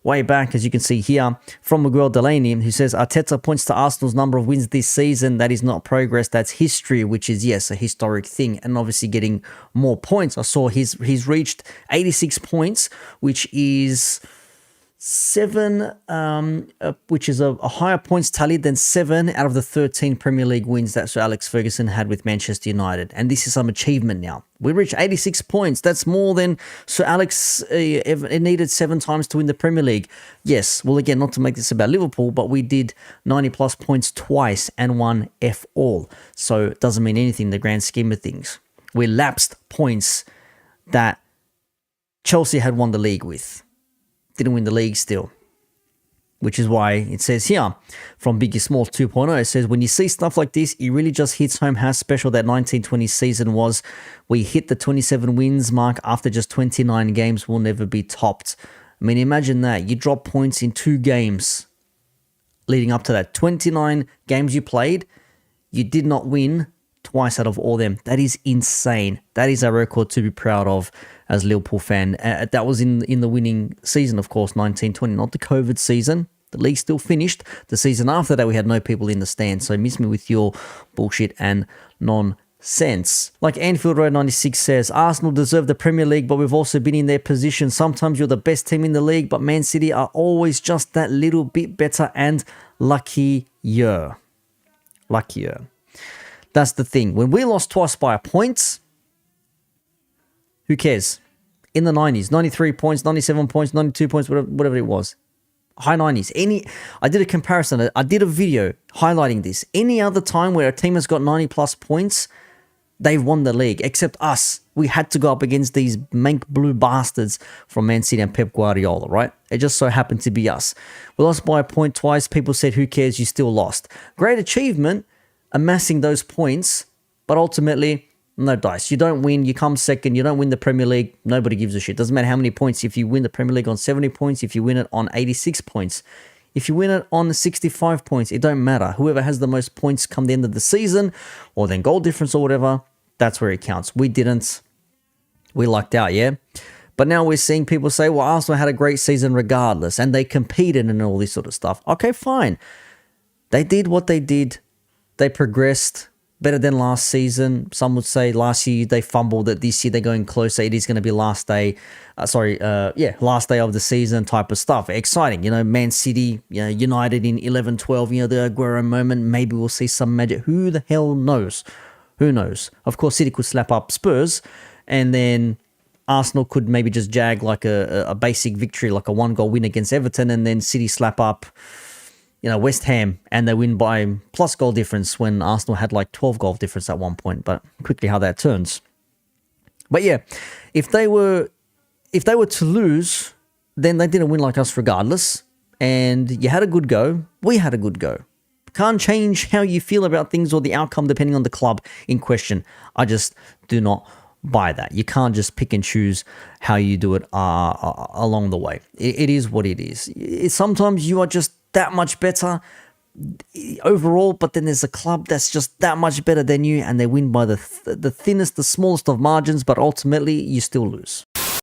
way back, as you can see here, from Miguel Delaney, who says, Arteta points to Arsenal's number of wins this season. That is not progress, that's history, which is, yes, a historic thing, and obviously getting more points. I saw he's reached 86 points, which is which is a higher points tally than 7 out of the 13 Premier League wins that Sir Alex Ferguson had with Manchester United. And this is some achievement now. We reached 86 points. That's more than Sir Alex needed 7 times to win the Premier League. Yes, well, again, not to make this about Liverpool, but we did 90 plus points twice and won F all. So it doesn't mean anything in the grand scheme of things. We lapsed points that Chelsea had won the league with. Didn't win the league still, which is why it says here from Biggie Small 2.0, it says, when you see stuff like this, it really just hits home how special that 1920 season was. We hit the 27 wins mark after just 29 games, will never be topped. I mean, imagine that. You drop points in 2 games leading up to that. 29 games you played, you did not win twice out of all them. That is insane. That is a record to be proud of as a Liverpool fan. That was in the winning season, of course, 1920, not the COVID season. The league still finished. The season after that, we had no people in the stands. So miss me with your bullshit and nonsense. Like Anfield Road 96 says, Arsenal deserve the Premier League, but we've also been in their position. Sometimes you're the best team in the league, but Man City are always just that little bit better and luckier. Luckier. That's the thing. When we lost twice by a point, who cares? In the 90s, 93 points, 97 points, 92 points, whatever it was. High 90s. I did a comparison. I did a video highlighting this. Any other time where a team has got 90 plus points, they've won the league, except us. We had to go up against these mank blue bastards from Man City and Pep Guardiola, right? It just so happened to be us. We lost by a point twice. People said, who cares? You still lost. Great achievement, amassing those points, but ultimately, no dice. You don't win, you come second, you don't win the Premier League, nobody gives a shit. Doesn't matter how many points. If you win the Premier League on 70 points, if you win it on 86 points, if you win it on 65 points, it don't matter. Whoever has the most points come the end of the season, or then goal difference or whatever, that's where it counts. We didn't. We lucked out, yeah? But now we're seeing people say, well, Arsenal had a great season regardless, and they competed and all this sort of stuff. Okay, fine. They did what they did. They progressed better than last season. Some would say last year they fumbled it. This year they're going closer. It is going to be last day. Last day of the season type of stuff. Exciting. You know, Man City, United in 11-12, the Aguero moment. Maybe we'll see some magic. Who the hell knows? Who knows? Of course, City could slap up Spurs, and then Arsenal could maybe just jag like a basic victory, like a 1-goal win against Everton, and then City slap up West Ham, and they win by plus goal difference when Arsenal had like 12 goal difference at one point, but quickly how that turns. But yeah, if they were to lose, then they didn't win like us regardless, and you had a good go, we had a good go. Can't change how you feel about things or the outcome depending on the club in question. I just do not buy that. You can't just pick and choose how you do it along the way. It is what it is. Sometimes you are just that much better overall, but then there's a club that's just that much better than you, and they win by the thinnest, the smallest of margins, but ultimately you still lose.